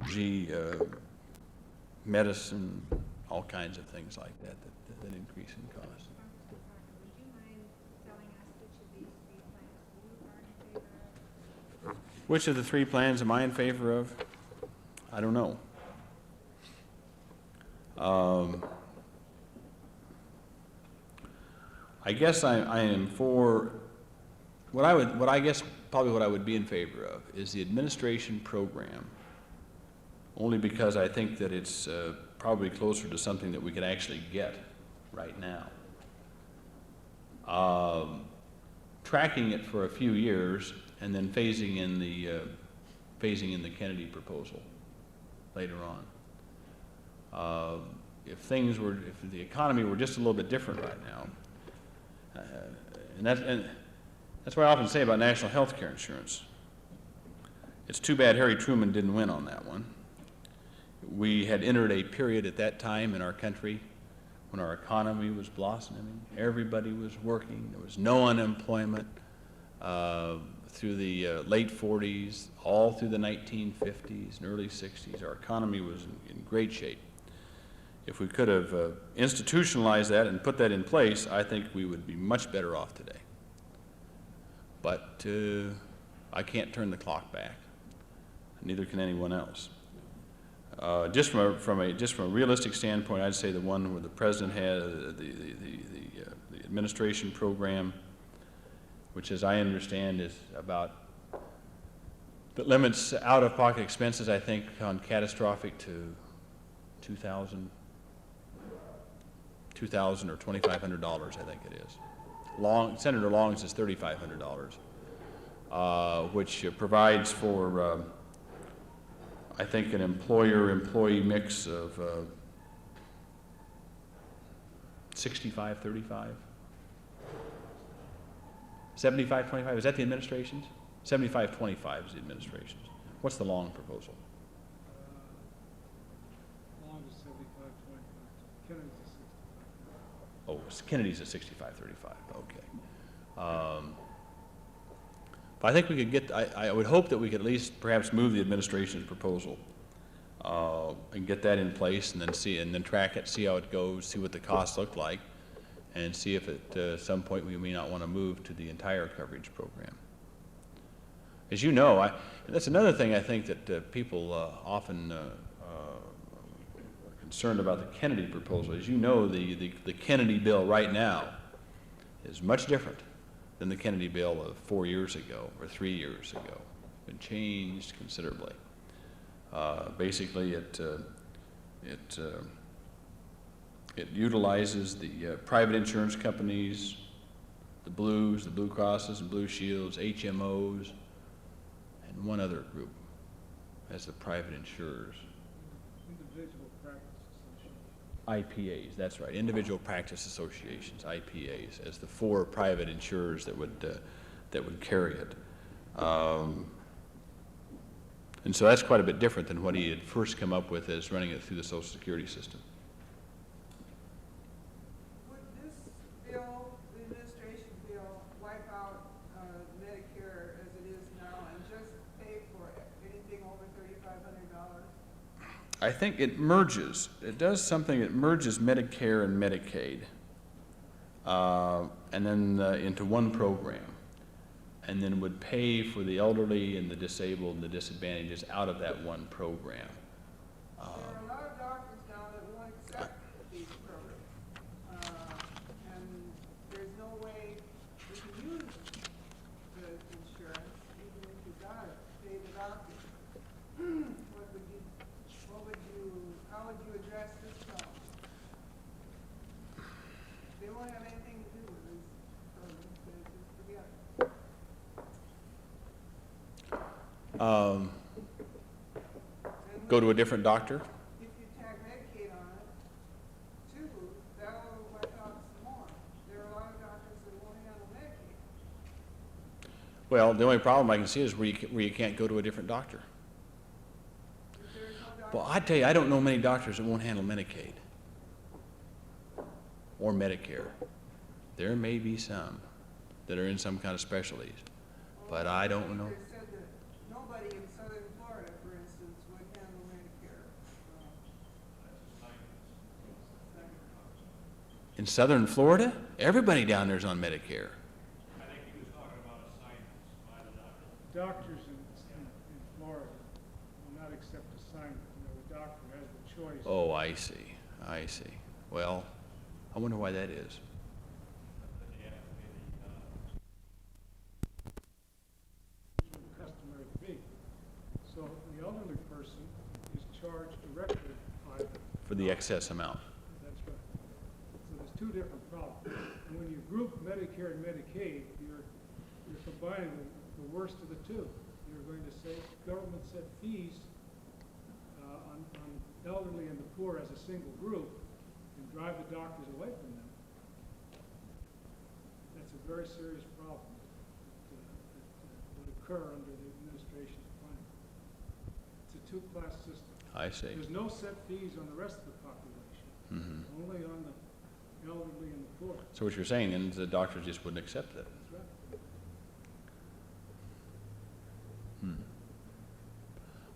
energy, medicine, all kinds of things like that that increase in cost. Would you mind telling us which of these three plans you are in favor of? Which of the three plans am I in favor of? I don't know. I guess I am for what I would be in favor of is the administration program, only because I think that it's probably closer to something that we could actually get right now. Tracking it for a few years and then phasing in the Kennedy proposal later on. If the economy were just a little bit different right now, and that's what I often say about national health care insurance. It's too bad Harry Truman didn't win on that one. We had entered a period at that time in our country when our economy was blossoming. Everybody was working. There was no unemployment through the late 40s, all through the 1950s and early 60s. Our economy was in great shape. If we could have institutionalized that and put that in place, I think we would be much better off today. But I can't turn the clock back. Neither can anyone else. Just from a realistic standpoint, I'd say the one where the president had the administration program, which, as I understand, is about that limits out-of-pocket expenses, I think, on catastrophic to $2,000 or $2,500, I think it is. Senator Long says $3,500, which provides for, I think, an employer-employee mix of 65-35, 75-25. Is that the administration's? 75-25 is the administration's. What's the Long proposal? Long is 75-25. Kennedy's is 65. Oh, Kennedy's at 65-35. Okay. But I think we could get. I would hope that we could at least perhaps move the administration's proposal and get that in place, and then track it, see how it goes, see what the costs look like, and see if at some point we may not want to move to the entire coverage program. As you know, that's another thing I think that people often are concerned about the Kennedy proposal. As you know, the Kennedy bill right now is much different than the Kennedy bill of 4 years ago or 3 years ago. It's been changed considerably. Basically, it utilizes the private insurance companies, the Blues, the Blue Crosses and Blue Shields, HMOs, and one other group as the private insurers. Individual practice associations. IPAs, that's right, individual practice associations, IPAs, as the 4 private insurers that would carry it. And so that's quite a bit different than what he had first come up with as running it through the Social Security system. Would this bill, the administration bill, wipe out Medicare as it is now and just pay for anything over $3,500? I think it merges. It does something. It merges Medicare and Medicaid, and then into one program, and then would pay for the elderly and the disabled and the disadvantages out of that one program. There are a lot of doctors now that won't accept these programs, and there's no way you can use the insurance, even if you got it, pay the doctor. How would you address this problem? They won't have anything to do with these programs, they just forget it. Go to a different doctor? If you tag Medicaid on it, too, that'll wipe out some more. There are a lot of doctors that won't handle Medicaid. Well, the only problem I can see is where you can't go to a different doctor. If there's no doctor, Well, I tell you, I don't know many doctors that won't handle Medicaid or Medicare. There may be some that are in some kind of specialties, but I don't know. they said that nobody in southern Florida, for instance, would handle In southern Florida, everybody down there's on Medicare. Doctors in Florida will not accept assignment. You know, the doctor has the choice. Oh, I see, I see. Well, I wonder why that is. Customary fee. So the elderly person is charged directly by the. For the excess amount. That's right. So there's two different problems. And when you group Medicare and Medicaid, you're combining the worst of the two. You're going to say government set fees on elderly and the poor as a single group and drive the doctors away from them. That's a very serious problem that would occur under the administration's plan. It's a two-class system. I see. There's no set fees on the rest of the population, only on the elderly and the poor. So what you're saying is the doctors just wouldn't accept that. That's right.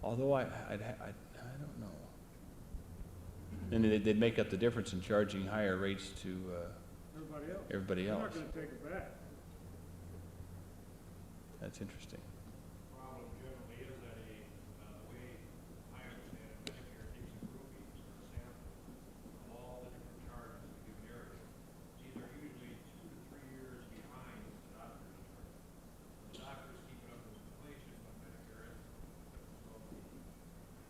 Although I don't know. And they'd make up the difference in charging higher rates to Everybody else. everybody They're else. not gonna take it back. That's interesting. Problem generally is that the way I understand it, Medicare takes a grouping, a sample of all the different charges in a given area. These are usually 2 to 3 years behind the doctor's charge. The doctors keep it up with inflation, but Medicare isn't. So the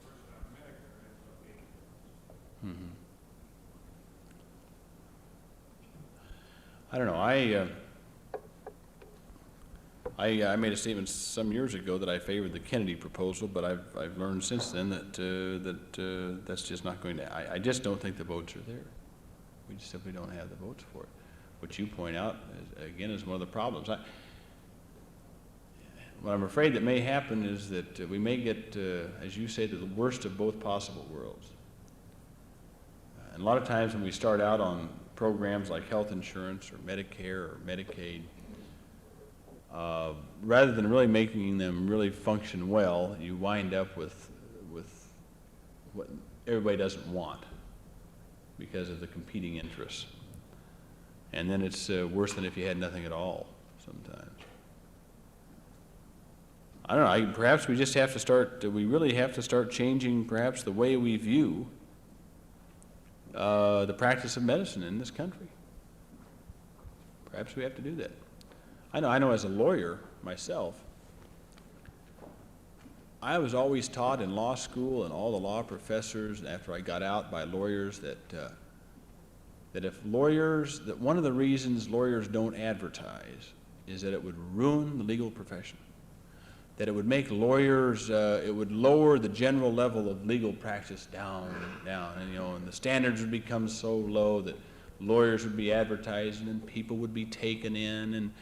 person on Medicare ends up paying. I don't know. I made a statement some years ago that I favored the Kennedy proposal, but I've learned since then that that's just not going to. I just don't think the votes are there. We just simply don't have the votes for it. What you point out again is one of the problems. What I'm afraid that may happen is that we may get, as you say, the worst of both possible worlds. And a lot of times when we start out on programs like health insurance or Medicare or Medicaid, rather than really making them really function well, you wind up with what everybody doesn't want because of the competing interests. And then it's worse than if you had nothing at all sometimes. I don't know, perhaps we just have to start, we really have to start changing perhaps the way we view the practice of medicine in this country. Perhaps we have to do that. I know as a lawyer myself, I was always taught in law school and all the law professors after I got out by lawyers that that one of the reasons lawyers don't advertise is that it would ruin the legal profession. That it would make lawyers, it would lower the general level of legal practice down, and the standards would become so low that lawyers would be advertising and people would be taken in, and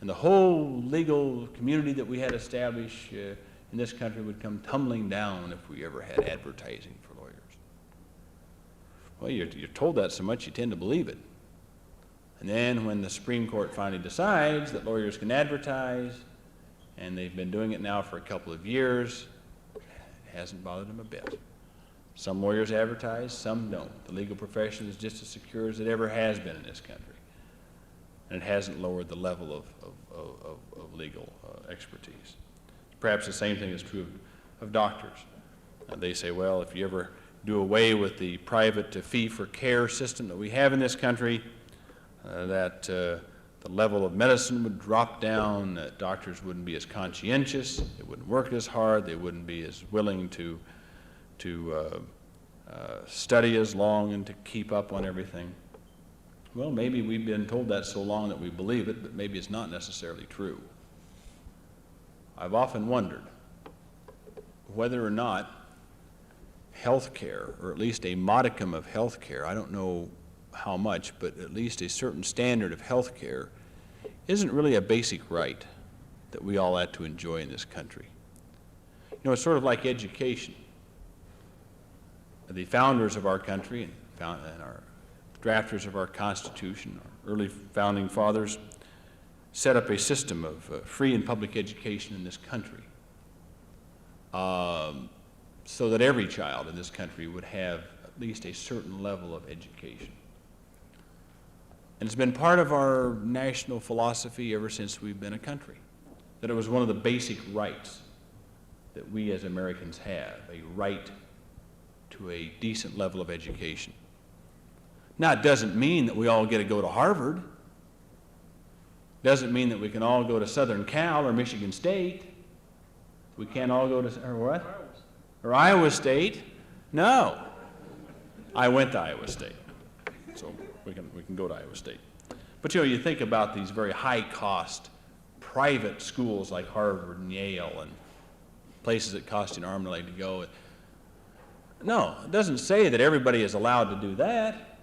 the whole legal community that we had established in this country would come tumbling down if we ever had advertising for lawyers. Well, you're told that so much you tend to believe it. And then when the Supreme Court finally decides that lawyers can advertise, and they've been doing it now for a couple of years, it hasn't bothered them a bit. Some lawyers advertise, some don't. The legal profession is just as secure as it ever has been in this country. And it hasn't lowered the level of legal expertise. Perhaps the same thing is true of doctors. They say, well, if you ever do away with the private fee-for-care system that we have in this country, that the level of medicine would drop down, that doctors wouldn't be as conscientious, they wouldn't work as hard, they wouldn't be as willing to study as long and to keep up on everything. Well, maybe we've been told that so long that we believe it, but maybe it's not necessarily true. I've often wondered whether or not health care, or at least a modicum of health care, I don't know how much, but at least a certain standard of health care, isn't really a basic right that we all ought to enjoy in this country. You know, it's sort of like education. The founders of our country and our drafters of our Constitution, our early founding fathers, set up a system of free and public education in this country so that every child in this country would have at least a certain level of education. And it's been part of our national philosophy ever since we've been a country, that it was one of the basic rights that we as Americans have, a right to a decent level of education. Now, it doesn't mean that we all get to go to Harvard. Doesn't mean that we can all go to Southern Cal or Michigan State. We can't all go to, or what? Or Iowa State. No. I went to Iowa State, so we can go to Iowa State. But you know, you think about these very high-cost private schools like Harvard and Yale and places that cost you an arm and a leg to go. No, it doesn't say that everybody is allowed to do that,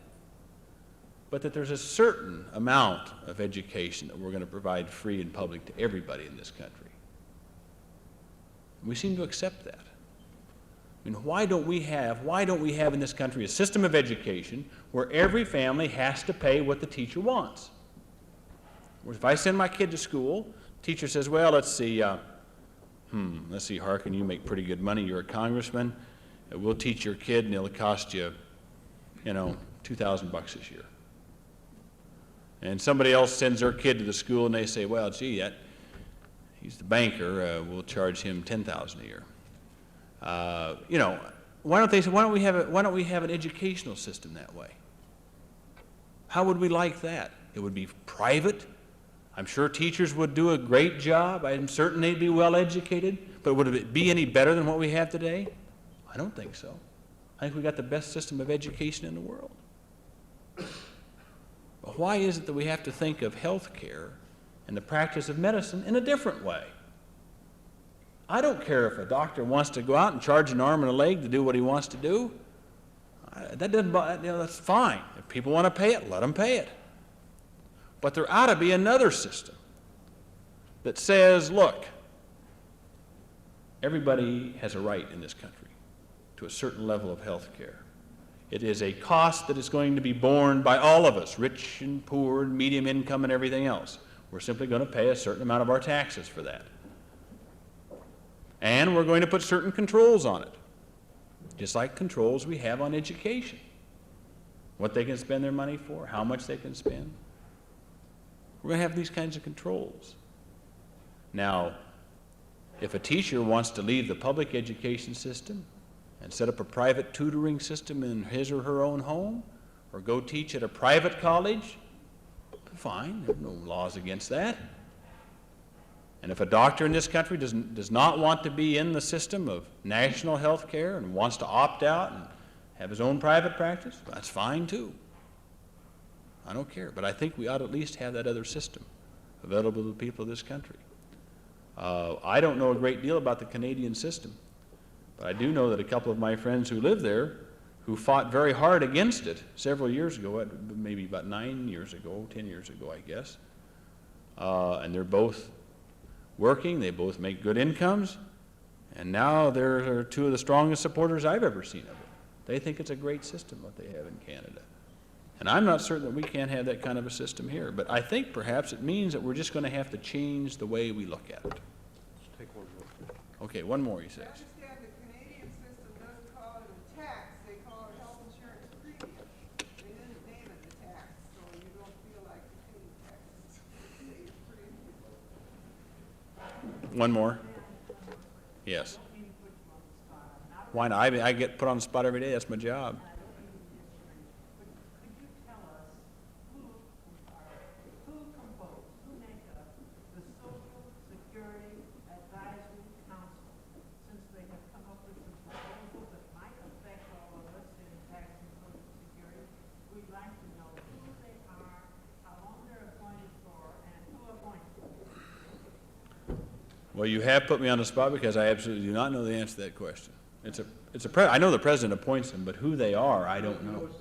but that there's a certain amount of education that we're going to provide free and public to everybody in this country. We seem to accept that. I mean, why don't we have in this country a system of education where every family has to pay what the teacher wants? Whereas if I send my kid to school, teacher says, well, let's see, Harkin, you make pretty good money, you're a congressman, we'll teach your kid and it'll cost you, $2,000 this year. And somebody else sends their kid to the school and they say, well, gee, he's the banker, we'll charge him $10,000 a year. Why don't we have an educational system that way? How would we like that? It would be private. I'm sure teachers would do a great job. I'm certain they'd be well educated. But would it be any better than what we have today? I don't think so. I think we got the best system of education in the world. But why is it that we have to think of health care and the practice of medicine in a different way? I don't care if a doctor wants to go out and charge an arm and a leg to do what he wants to do. That's fine. If people want to pay it, let them pay it. But there ought to be another system that says, look, everybody has a right in this country to a certain level of health care. It is a cost that is going to be borne by all of us, rich and poor, and medium income and everything else. We're simply going to pay a certain amount of our taxes for that. And we're going to put certain controls on it, just like controls we have on education. What they can spend their money for, how much they can spend. We're going to have these kinds of controls. Now, if a teacher wants to leave the public education system and set up a private tutoring system in his or her own home, or go teach at a private college, fine, there are no laws against that. And if a doctor in this country does not want to be in the system of national health care and wants to opt out and have his own private practice, that's fine too. I don't care, but I think we ought to at least have that other system available to the people of this country. I don't know a great deal about the Canadian system, but I do know that a couple of my friends who live there, who fought very hard against it several years ago, maybe about 9 years ago, 10 years ago, I guess, and they're both working, they both make good incomes, and now they're two of the strongest supporters I've ever seen of it. They think it's a great system what they have in Canada. And I'm not certain that we can't have that kind of a system here, but I think perhaps it means that we're just going to have to change the way we look at it. Take one more. Okay, one more, he says. I understand the Canadian system doesn't call it a tax, they call it health insurance premium. They didn't name it a tax, so you don't feel like you're paying taxes. It's pretty. One more? Yes. Why not? I get put on the spot every day. That's my job. Could you tell us who make up the Social Security Advisory Council, since they have come up with some proposals that might affect all of us in tax and Social Security? We'd like to know who they are, how long they're appointed for, and who appoints them. Well, you have put me on the spot because I absolutely do not know the answer to that question. I know the president appoints them, but who they are, I don't know. She's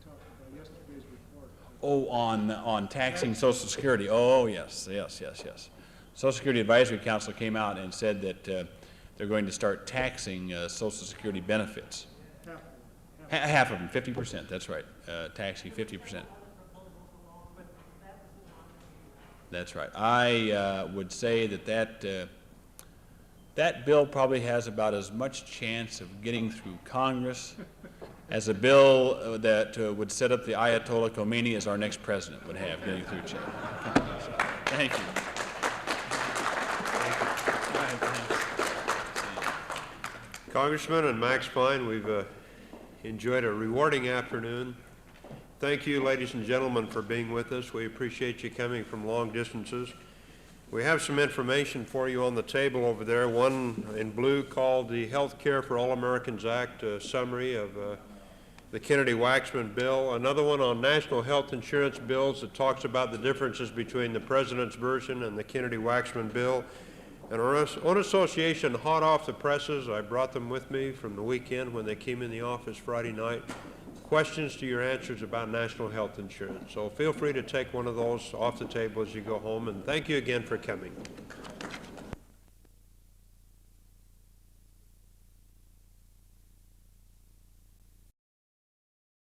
talking about yesterday's report. Oh, on taxing Social Security. Oh, yes. Social Security Advisory Council came out and said that they're going to start taxing Social Security benefits. Half of them, 50%, that's right, taxing 50%. That's right. I would say that bill probably has about as much chance of getting through Congress as a bill that would set up the Ayatollah Khomeini as our next president would have, getting through check. Thank you. Congressman and Max Fine, we've enjoyed a rewarding afternoon. Thank you, ladies and gentlemen, for being with us. We appreciate you coming from long distances. We have some information for you on the table over there, one in blue called the Health Care for All Americans Act, a summary of the Kennedy-Waxman bill, another one on national health insurance bills that talks about the differences between the president's version and the Kennedy-Waxman bill, and our own association, hot off the presses. I brought them with me from the weekend when they came in the office Friday night. Questions to your answers about national health insurance. So feel free to take one of those off the table as you go home, and thank you again for coming.